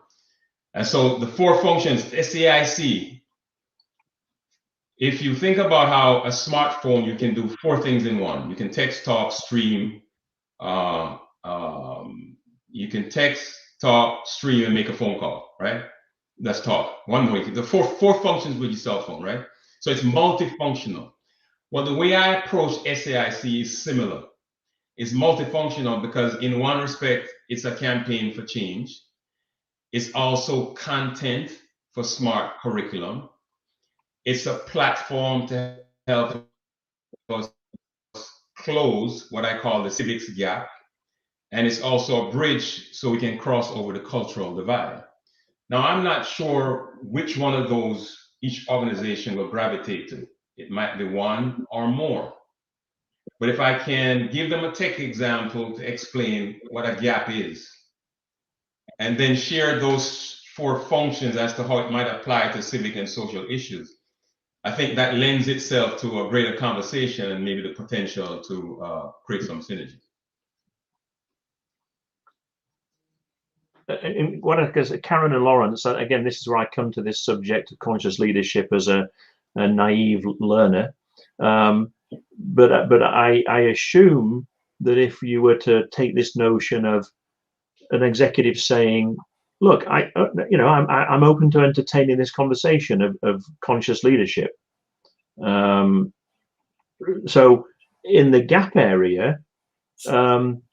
And so the 4 functions, SAIC, if you think about how a smartphone, you can do 4 things in one. You can text, talk, stream. You can text, talk, stream, and make a phone call, right? That's talk. One way. The four functions with your cell phone, right? So it's multifunctional. Well, the way I approach SAIC is similar. It's multifunctional because in one respect, it's a campaign for change. It's also content for smart curriculum. It's a platform to help us close what I call the civics gap. And it's also a bridge so we can cross over the cultural divide. Now, I'm not sure which one of those each organization will gravitate to. It might be one or more. But if I can give them a tech example to explain what a gap is, and then share those 4 functions as to how it might apply to civic and social issues, I think that lends itself to a greater conversation and maybe the potential to create some synergy. Because Karen and Lawrence, again, this is where I come to this subject of conscious leadership as a naive learner. But I assume that if you were to take this notion of an executive saying, look, I'm open to entertaining this conversation of conscious leadership. So in the gap area,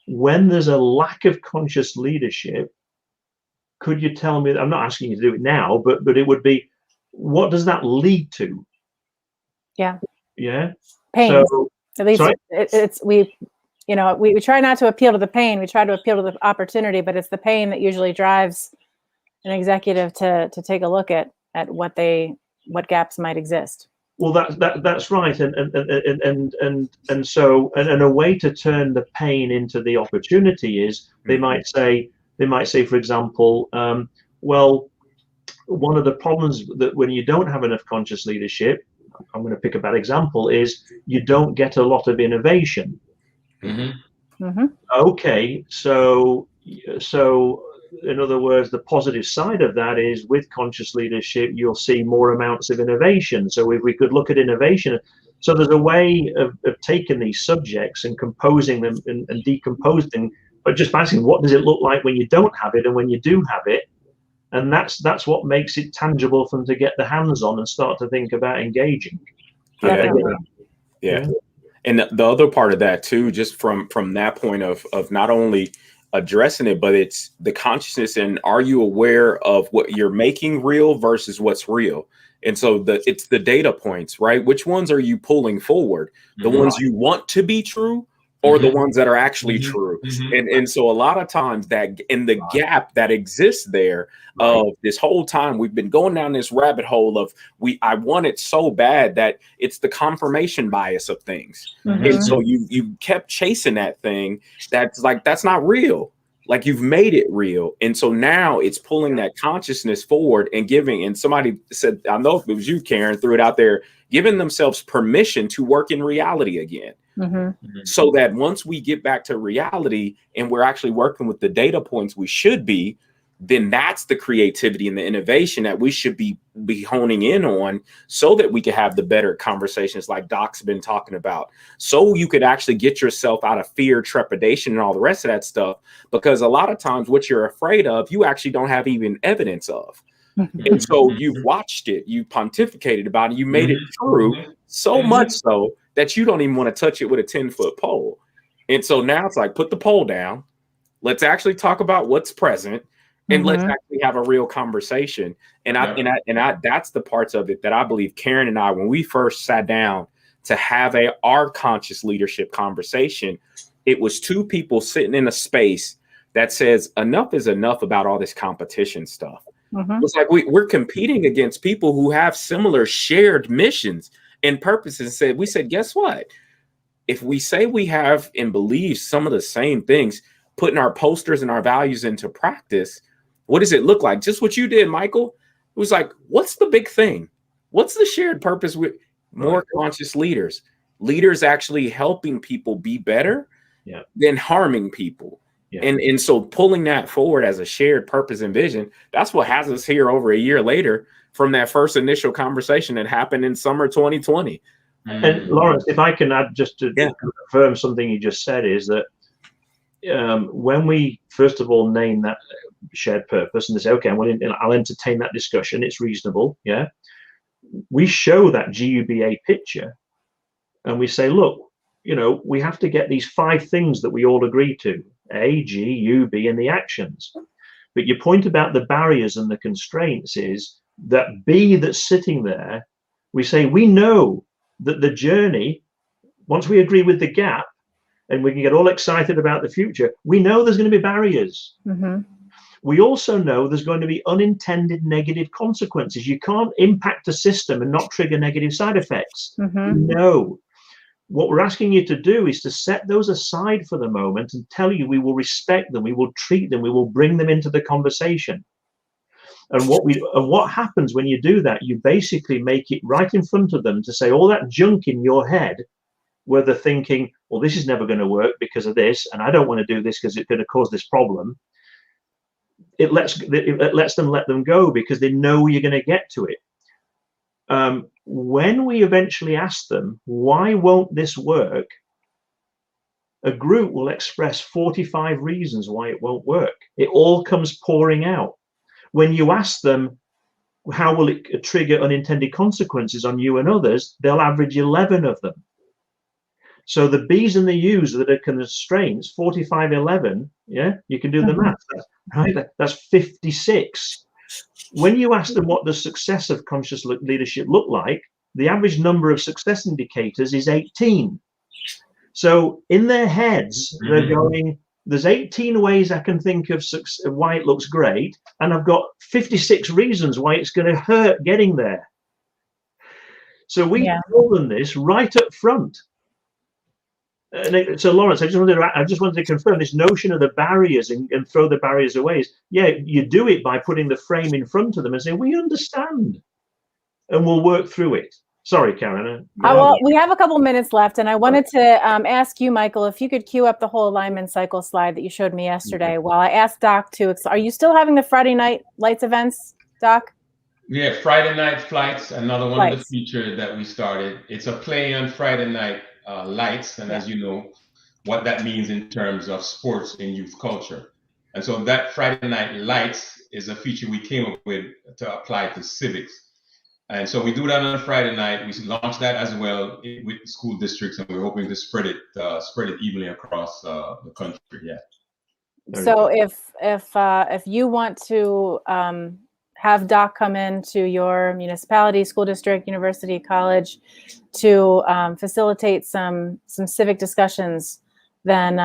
when there's a lack of conscious leadership, could you tell me, I'm not asking you to do it now, but it would be, what does that lead to? Yeah. Yeah. Pain. So, at least we try not to appeal to the pain. We try to appeal to the opportunity, but it's the pain that usually drives an executive to take a look at what gaps might exist. Well, that's right, and so a way to turn the pain into the opportunity is they might say, for example, well, one of the problems that when you don't have enough conscious leadership, I'm going to pick a bad example, is you don't get a lot of innovation. Mm-hmm. Mm-hmm. Okay, so in other words, the positive side of that is with conscious leadership, you'll see more amounts of innovation. So if we could look at innovation, so there's a way of taking these subjects and composing them and decomposing them, but just asking, what does it look like when you don't have it and when you do have it? And that's what makes it tangible for them to get their hands on and start to think about engaging. Yeah. And the other part of that too, just from that point of not only addressing it, but it's the consciousness and are you aware of what you're making real versus what's real? And so it's the data points, right? Which ones are you pulling forward? The ones you want to be true or the ones that are actually true? And so a lot of times that in the gap that exists there of this whole time, we've been going down this rabbit hole of I want it so bad that it's the confirmation bias of things. And so you kept chasing that thing that's not real. Like you've made it real. And so now it's pulling that consciousness forward and giving, and somebody said, I know if it was you, Karen, threw it out there, giving themselves permission to work in reality again. So that once we get back to reality and we're actually working with the data points we should be, then that's the creativity and the innovation that we should be honing in on so that we can have the better conversations like Doc's been talking about. So you could actually get yourself out of fear, trepidation, and all the rest of that stuff. Because a lot of times what you're afraid of, you actually don't have even evidence of. And so you've watched it, you pontificated about it, you made it true so much so that you don't even want to touch it with a 10-foot pole. And so now it's like, put the pole down. Let's actually talk about what's present. And let's actually have a real conversation. And I that's the parts of it that I believe Karen and I, when we first sat down to have our conscious leadership conversation, it was two people sitting in a space that says enough is enough about all this competition stuff. It's like we're competing against people who have similar shared missions and purposes. We said, guess what? If we say we have and believe some of the same things, putting our posters and our values into practice, what does it look like? Just what you did, Michael. It was like, what's the big thing? What's the shared purpose with more conscious leaders? Leaders actually helping people be better than harming people. And so pulling that forward as a shared purpose and vision, that's what has us here over a year later from that first initial conversation that happened in summer 2020. And Lawrence, if I can add just to confirm something you just said, is that when we first of all name that shared purpose and they say, okay, I'll entertain that discussion, it's reasonable, we show that GUBA picture and we say, look, we have to get these 5 things that we all agree to, A, G, U, B, and the actions. But your point about the barriers and the constraints is that B that's sitting there, we say, we know that the journey, once we agree with the gap and we can get all excited about the future, we know there's going to be barriers. We also know there's going to be unintended negative consequences. You can't impact a system and not trigger negative side effects. No. What we're asking you to do is to set those aside for the moment and tell you we will respect them, we will treat them, we will bring them into the conversation. And what happens when you do that, you basically make it right in front of them to say all that junk in your head where they're thinking, well, this is never going to work because of this, and I don't want to do this because it's going to cause this problem. It lets them let them go because they know you're going to get to it. When we eventually ask them, why won't this work? a group will express 45 reasons why it won't work. It all comes pouring out. When you ask them, how will it trigger unintended consequences on you and others, they'll average 11 of them. So the B's and the U's that are constraints, 45, 11, yeah, you can do the math, right? That's 56. When you ask them what does success of conscious leadership look like, the average number of success indicators is 18. So in their heads, they're going, there's 18 ways I can think of why it looks great, and I've got 56 reasons why it's going to hurt getting there. So we tell them this right up front. And so Lawrence, I just wanted to confirm this notion of the barriers and throw the barriers away. Yeah, you do it by putting the frame in front of them and saying, we understand, and we'll work through it. Sorry, Karen. Well, we have a couple minutes left, and I wanted to ask you, Michael, if you could cue up the whole alignment cycle slide that you showed me yesterday. While I asked Doc to, are you still having the Friday night lights events, Doc? Yeah, Friday night flights, another one of the features that we started. It's a play on Friday night lights, and as you know, what that means in terms of sports and youth culture. And so that Friday night lights is a feature we came up with to apply to civics. And so we do that on Friday night. We launched that as well with school districts, and we're hoping to spread it evenly across the country. Yeah. So if you want to have Doc come into your municipality, school district, university, college to facilitate some civic discussions, then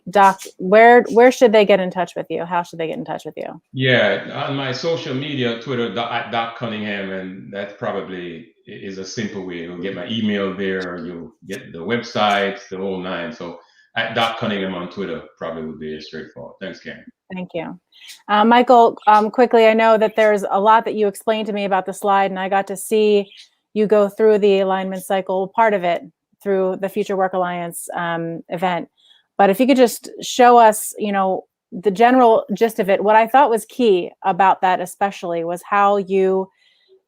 Doc, where should they get in touch with you? How should they get in touch with you? Yeah, on my social media, Twitter, at Doc Cunningham, and that probably is a simple way. You'll get my email there, you'll get the website, the whole nine. So at Doc Cunningham on Twitter probably would be straightforward. Thanks, Karen. Thank you. Michael, quickly, I know that there's a lot that you explained to me about the slide, and I got to see you go through the alignment cycle, part of it, through the Future Work Alliance event. But if you could just show us, the general gist of it. What I thought was key about that especially was how you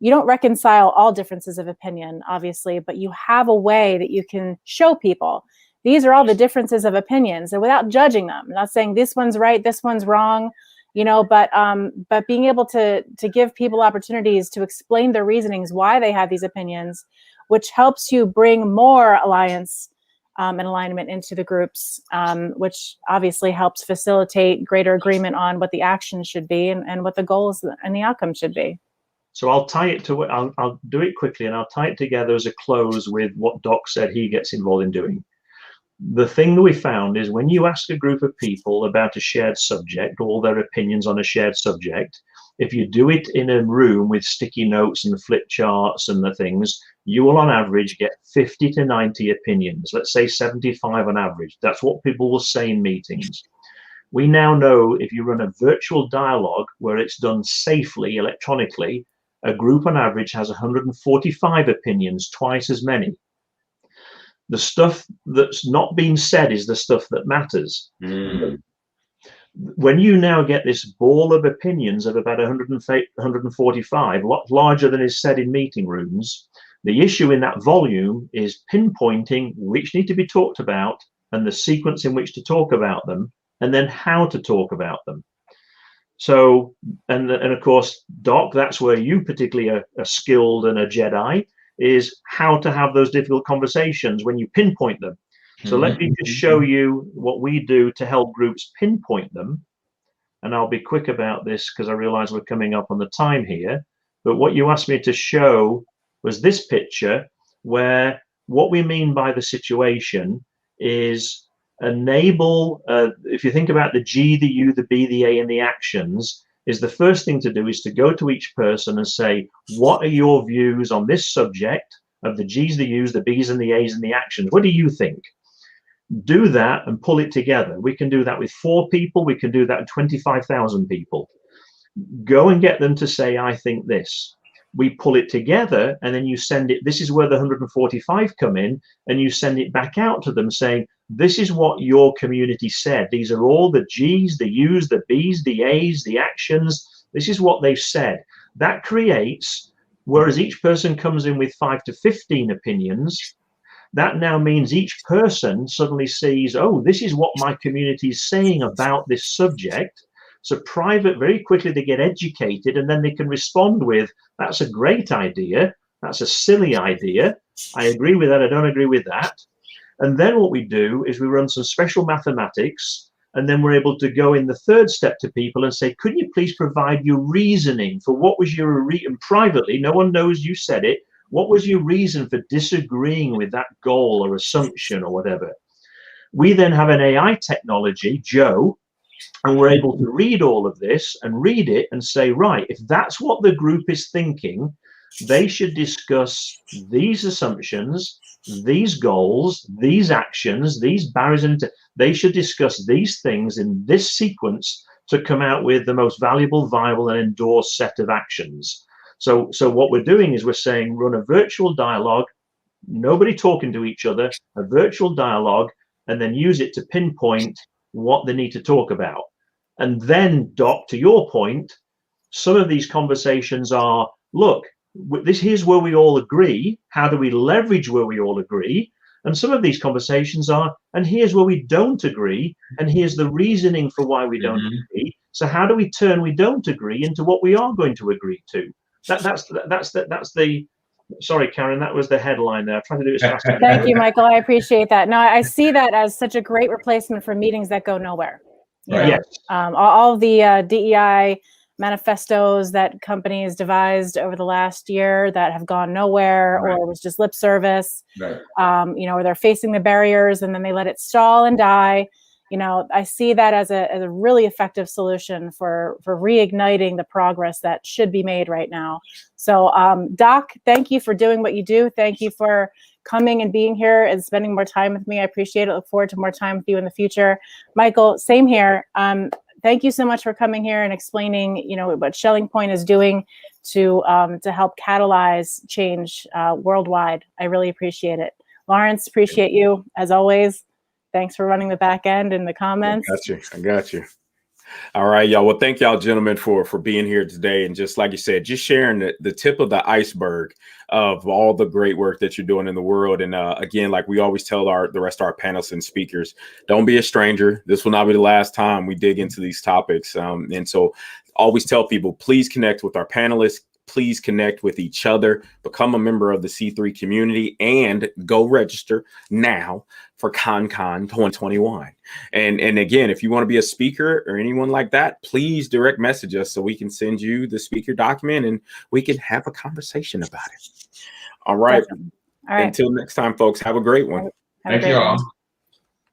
don't reconcile all differences of opinion, obviously, but you have a way that you can show people these are all the differences of opinions, and without judging them. I'm not saying this one's right, this one's wrong, but being able to give people opportunities to explain their reasonings why they have these opinions, which helps you bring more alliance and alignment into the groups, which obviously helps facilitate greater agreement on what the action should be and what the goals and the outcome should be. So I'll tie it to, I'll do it quickly, and I'll tie it together as a close with what Doc said he gets involved in doing. The thing that we found is when you ask a group of people about a shared subject, all their opinions on a shared subject, if you do it in a room with sticky notes and flip charts and the things, you will on average get 50 to 90 opinions, let's say 75 on average. That's what people will say in meetings. We now know if you run a virtual dialogue where it's done safely electronically, a group on average has 145 opinions, twice as many. The stuff that's not being said is the stuff that matters. Mm. When you now get this ball of opinions of about 145, a lot larger than is said in meeting rooms, the issue in that volume is pinpointing which need to be talked about and the sequence in which to talk about them, and then how to talk about them. So, and of course, Doc, that's where you particularly are skilled and a Jedi, is how to have those difficult conversations when you pinpoint them. So let me just show you what we do to help groups pinpoint them. And I'll be quick about this because I realize we're coming up on the time here. But what you asked me to show was this picture where what we mean by the situation is enable, if you think about the G, the U, the B, the A, and the actions, is the first thing to do is to go to each person and say, what are your views on this subject of the G's, the U's, the B's, and the A's, and the actions? What do you think? Do that and pull it together. We can do that with 4 people. We can do that with 25,000 people. Go and get them to say, I think this. We pull it together, and then you send it. This is where the 145 come in, and you send it back out to them saying, this is what your community said. These are all the G's, the U's, the B's, the A's, the actions. This is what they've said. That creates, whereas each person comes in with 5 to 15 opinions, that now means each person suddenly sees, oh, this is what my community is saying about this subject. So private, very quickly they get educated, and then they can respond with, that's a great idea, that's a silly idea, I agree with that, I don't agree with that. And then what we do is we run some special mathematics, and then we're able to go in the third step to people and say, could you please provide your reasoning for what was your and privately, no one knows you said it, what was your reason for disagreeing with that goal or assumption or whatever? We then have an AI technology, Joe, and we're able to read all of this and read it and say, right, if that's what the group is thinking, they should discuss these assumptions, these goals, these actions, these barriers, and they should discuss these things in this sequence to come out with the most valuable, viable, and endorsed set of actions. So what we're doing is we're saying run a virtual dialogue, nobody talking to each other, a virtual dialogue, and then use it to pinpoint what they need to talk about. And then, Doc, to your point, some of these conversations are, look, here's where we all agree. How do we leverage where we all agree? And some of these conversations are, and here's where we don't agree, and here's the reasoning for why we don't agree. So how do we turn we don't agree into what we are going to agree to? That's the sorry, Karen, that was the headline there. I'm trying to do it as fast as Thank you, Michael. I appreciate that. No, I see that as such a great replacement for meetings that go nowhere. You know, yes. All of the DEI manifestos that companies devised over the last year that have gone nowhere, or was just lip service, Right. You know, or they're facing the barriers and then they let it stall and die. You know, I see that as a really effective solution for reigniting the progress that should be made right now. So, Doc, thank you for doing what you do. Thank you for coming and being here and spending more time with me. I appreciate it. Look forward to more time with you in the future. Michael, same here. Thank you so much for coming here and explaining, you know, what SchellingPoint is doing to help catalyze change worldwide. I really appreciate it. Lawrence, appreciate you as always. Thanks for running the back end in the comments. I got you. All right, y'all. Well, thank y'all, gentlemen, for being here today. And just like you said, just sharing the tip of the iceberg of all the great work that you're doing in the world. And again, like we always tell the rest of our panelists and speakers, don't be a stranger. This will not be the last time we dig into these topics. And so always tell people, please connect with our panelists. Please connect with each other, become a member of the C3 community, and go register now for ConCon 2021. And again, if you want to be a speaker or anyone like that, please direct message us so we can send you the speaker document and we can have a conversation about it. All right. Awesome. All right. Until next time, folks, have a great one. Have a great one.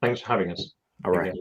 Thanks for having us. All right.